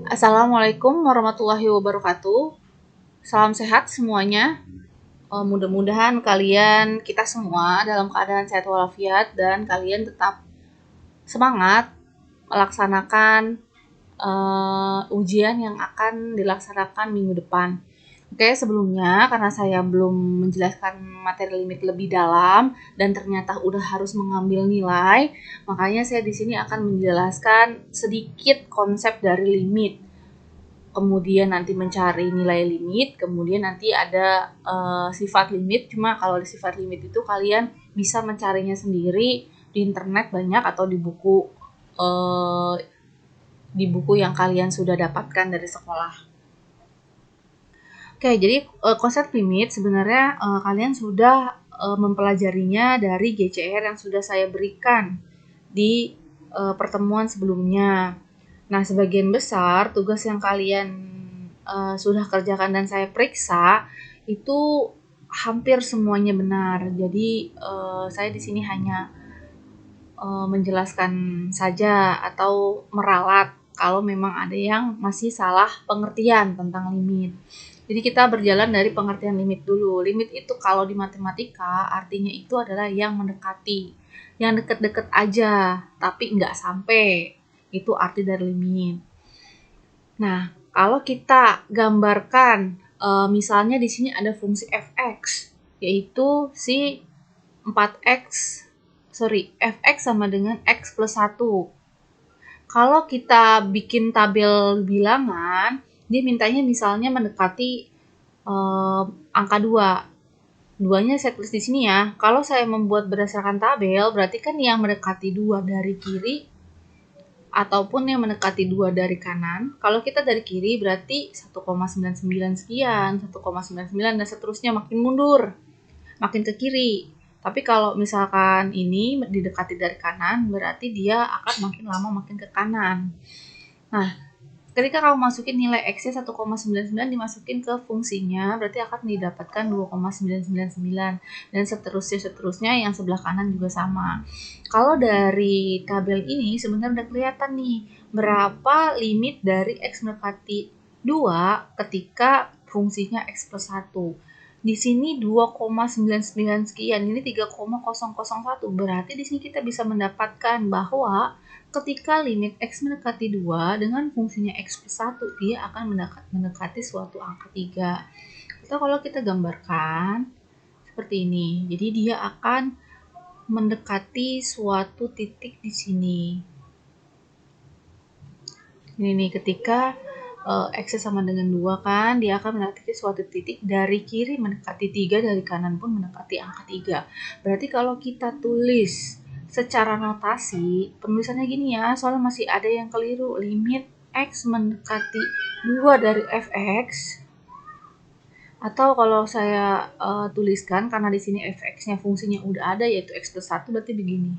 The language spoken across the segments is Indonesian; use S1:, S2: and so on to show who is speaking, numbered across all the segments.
S1: Assalamualaikum warahmatullahi wabarakatuh. Salam sehat semuanya. Mudah-mudahan kita semua dalam keadaan sehat walafiat dan kalian tetap semangat melaksanakan ujian yang akan dilaksanakan minggu depan. Oke, sebelumnya karena saya belum menjelaskan materi limit lebih dalam dan ternyata udah harus mengambil nilai, makanya saya di sini akan menjelaskan sedikit konsep dari limit. Kemudian nanti mencari nilai limit, kemudian nanti ada sifat limit. Cuma kalau di sifat limit itu kalian bisa mencarinya sendiri di internet banyak atau di buku yang kalian sudah dapatkan dari sekolah. Oke, jadi konsep limit sebenarnya kalian sudah mempelajarinya dari GCR yang sudah saya berikan di pertemuan sebelumnya. Nah, sebagian besar tugas yang kalian sudah kerjakan dan saya periksa itu hampir semuanya benar. Jadi saya di sini hanya menjelaskan saja atau meralat kalau memang ada yang masih salah pengertian tentang limit. Jadi kita berjalan dari pengertian limit dulu. Limit itu kalau di matematika artinya itu adalah yang mendekati, yang deket-deket aja, tapi nggak sampai. Itu arti dari limit. Nah, kalau kita gambarkan, misalnya di sini ada fungsi f(x), yaitu si 4x, fx sama dengan x plus 1. Kalau kita bikin tabel bilangan, dia mintanya misalnya mendekati angka 2. Duanya saya tulis di sini ya. Kalau saya membuat berdasarkan tabel, berarti kan yang mendekati 2 dari kiri ataupun yang mendekati 2 dari kanan. Kalau kita dari kiri berarti 1,99 sekian, 1,99 dan seterusnya makin mundur, makin ke kiri. Tapi kalau misalkan ini didekati dari kanan, berarti dia akan makin lama makin ke kanan. Nah, ketika kamu masukin nilai X-nya 1,99 dimasukin ke fungsinya, berarti akan didapatkan 2,999 dan seterusnya yang sebelah kanan juga sama. Kalau dari tabel ini sebenarnya udah kelihatan nih berapa limit dari X mendekati 2 ketika fungsinya X plus 1. Di sini 2,99 sekian, ini 3,001. Berarti di sini kita bisa mendapatkan bahwa ketika limit X mendekati 2 dengan fungsinya X plus 1, dia akan mendekati suatu angka 3. Atau kalau kita gambarkan seperti ini. Jadi dia akan mendekati suatu titik di sini. Ini nih ketika X sama dengan 2 kan, dia akan mendekati suatu titik dari kiri mendekati 3, dari kanan pun mendekati angka 3. Berarti kalau kita tulis secara notasi, penulisannya gini ya, soalnya masih ada yang keliru. Limit X mendekati 2 dari fx, atau kalau saya tuliskan karena di sini fx-nya fungsinya udah ada yaitu X plus 1, berarti begini.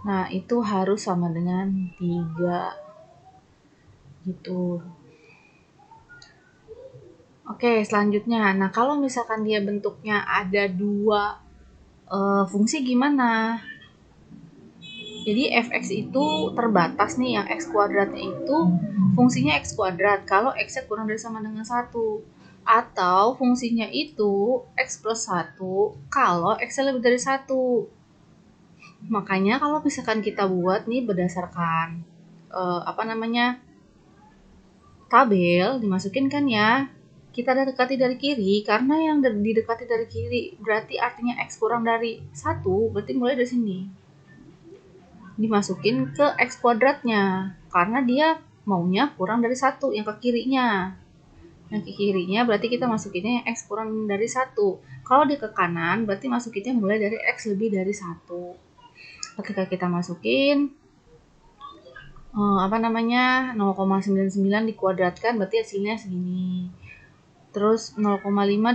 S1: Nah, itu harus sama dengan 3. Gitu. Oke, selanjutnya. Nah, kalau misalkan dia bentuknya ada 2 fungsi gimana? Jadi fx itu terbatas nih, yang x kuadratnya itu fungsinya x kuadrat kalau x-nya kurang dari sama dengan 1. Atau fungsinya itu x plus 1 kalau x-nya lebih dari 1. Makanya kalau misalkan kita buat nih berdasarkan tabel, dimasukin kan ya, kita dekati dari kiri, karena yang didekati dari kiri berarti artinya X kurang dari 1, berarti mulai dari sini. Dimasukin ke X kuadratnya, karena dia maunya kurang dari 1, yang ke kirinya. Yang ke kirinya berarti kita masukinnya yang X kurang dari 1. Kalau dia ke kanan, berarti masukinnya mulai dari X lebih dari 1. Ketika kita masukin 0,99 dikuadratkan berarti hasilnya segini. Terus 0,5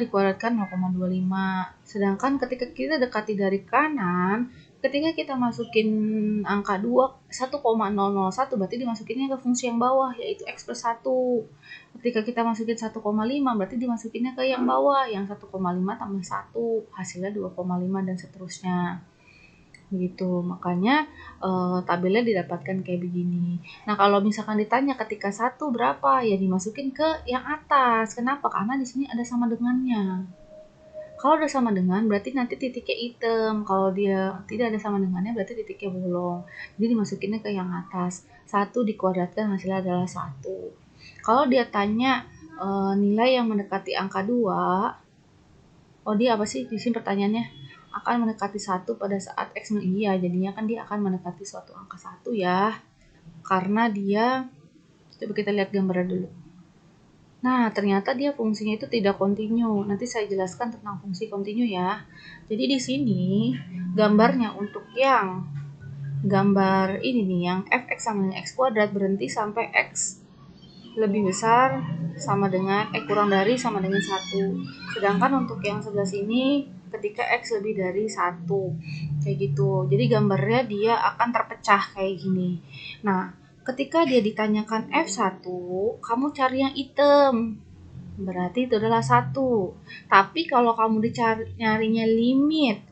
S1: dikuadratkan 0,25. Sedangkan ketika kita dekati dari kanan, ketika kita masukin angka 2, 1,001 berarti dimasukinnya ke fungsi yang bawah yaitu X plus 1. Ketika kita masukin 1,5 berarti dimasukinnya ke yang bawah yang 1,5 tambah 1, hasilnya 2,5 dan seterusnya. gitu. Makanya tabelnya didapatkan kayak begini. Nah, kalau misalkan ditanya ketika 1 berapa, ya dimasukin ke yang atas. Kenapa? Karena di sini ada sama dengannya. Kalau udah sama dengan berarti nanti titiknya hitam. Kalau dia tidak ada sama dengannya berarti titiknya bolong. Jadi dimasukinnya ke yang atas. 1 dikuadratkan hasilnya adalah 1. Kalau dia tanya nilai yang mendekati angka 2, oh dia apa sih di sini pertanyaannya? Akan mendekati 1 pada saat X. Iya, jadinya kan dia akan mendekati suatu angka 1 ya. Karena dia, coba kita lihat gambarnya dulu. Nah, ternyata dia fungsinya itu tidak kontinu. Nanti saya jelaskan tentang fungsi kontinu ya. Jadi di sini gambarnya untuk yang gambar ini nih, yang fx sama dengan x kuadrat berhenti sampai x lebih besar sama dengan kurang dari sama dengan 1. Sedangkan untuk yang sebelah sini ketika x lebih dari 1. Kayak gitu. Jadi gambarnya dia akan terpecah kayak gini. Nah, ketika dia ditanyakan F1, kamu cari yang hitam. Berarti itu adalah 1. Tapi kalau kamu nyarinya limit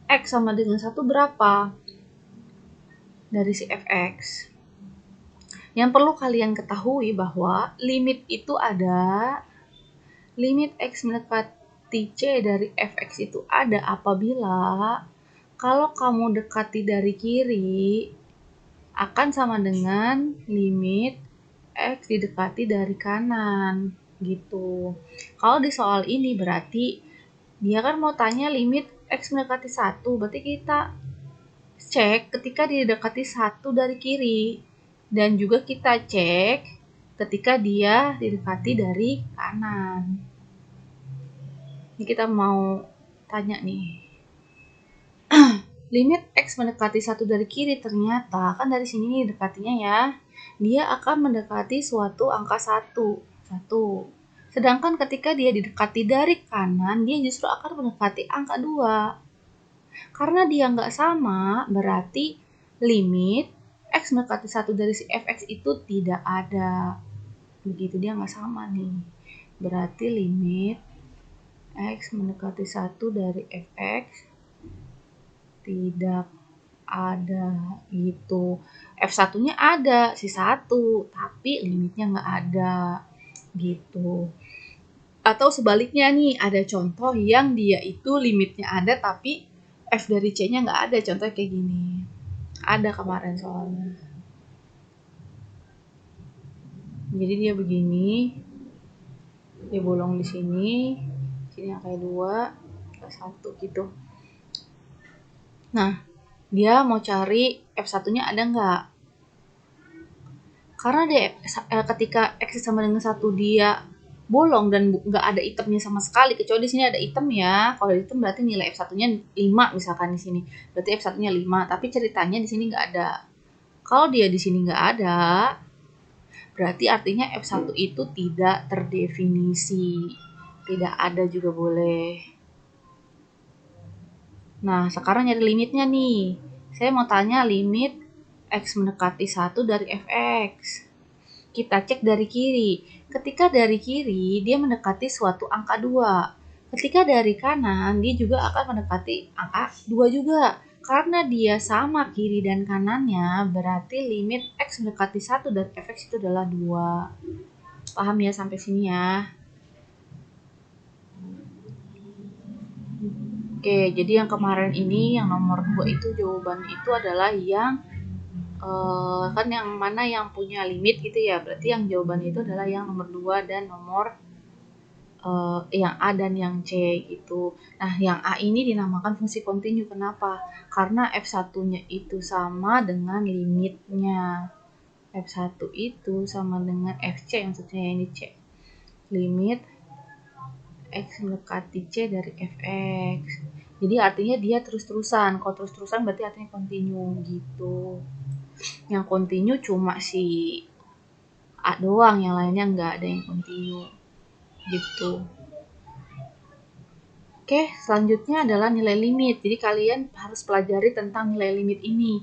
S1: X sama dengan 1 berapa? Dari si Fx. Yang perlu kalian ketahui bahwa limit itu ada, limit X mendekati C dari Fx itu ada apabila kalau kamu dekati dari kiri akan sama dengan limit X didekati dari kanan gitu. Kalau di soal ini berarti dia kan mau tanya limit X mendekati 1, berarti kita cek ketika didekati 1 dari kiri. Dan juga kita cek ketika dia didekati dari kanan. Ini kita mau tanya nih. Limit X mendekati 1 dari kiri, ternyata kan dari sini nih dekatinya ya. Dia akan mendekati suatu angka 1. Sedangkan ketika dia didekati dari kanan, dia justru akan mendekati angka 2. Karena dia nggak sama, berarti limit X mendekati 1 dari si Fx itu tidak ada. Begitu, dia nggak sama nih. Berarti limit X mendekati 1 dari Fx tidak ada gitu. F1-nya ada, si 1, tapi limitnya nggak ada gitu. Atau sebaliknya nih, ada contoh yang dia itu limitnya ada tapi F dari C-nya nggak ada. Contohnya kayak gini. Ada kemarin soalnya. Jadi dia begini, dia bolong di sini yang kayak 2, ke 1 gitu. Nah, dia mau cari F1-nya ada nggak? Karena dia ketika X sama dengan 1 dia bolong dan nggak ada hitamnya sama sekali, kecuali di sini ada hitam ya. Kalau hitam berarti nilai F1-nya 5 misalkan di sini. Berarti F1-nya 5, tapi ceritanya di sini nggak ada. Kalau dia di sini nggak ada, berarti artinya F1 itu tidak terdefinisi. Tidak ada juga boleh. Nah, sekarang nyari limitnya nih. Saya mau tanya limit X mendekati 1 dari Fx. Kita cek dari kiri. Ketika dari kiri, dia mendekati suatu angka 2. Ketika dari kanan, dia juga akan mendekati angka 2 juga. Karena dia sama kiri dan kanannya, berarti limit X mendekati 1 dari Fx itu adalah 2. Paham ya sampai sini ya? Oke, jadi yang kemarin ini, yang nomor 2 itu jawabannya itu adalah yang kan yang mana yang punya limit gitu ya. Berarti yang jawabannya itu adalah yang nomor 2 dan nomor yang A dan yang C gitu. Nah, yang A ini dinamakan fungsi kontinu. Kenapa? Karena F1-nya itu sama dengan limitnya. F1 itu sama dengan FC, maksudnya ini C. Limit X mendekati C dari Fx. Jadi artinya dia terus-terusan. Kalau terus-terusan berarti artinya kontinu gitu. Yang kontinu cuma si A doang, yang lainnya nggak ada yang kontinu gitu. Oke, selanjutnya adalah nilai limit. Jadi kalian harus pelajari tentang nilai limit ini.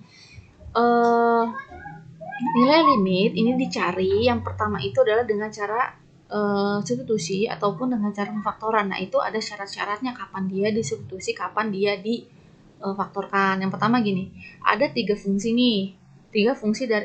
S1: Nilai limit ini dicari yang pertama itu adalah dengan cara substitusi ataupun dengan cara pemfaktoran. Nah, itu ada syarat-syaratnya kapan dia disubstitusi, kapan dia faktorkan. Yang pertama gini, ada 3 fungsi nih, 3 fungsi dari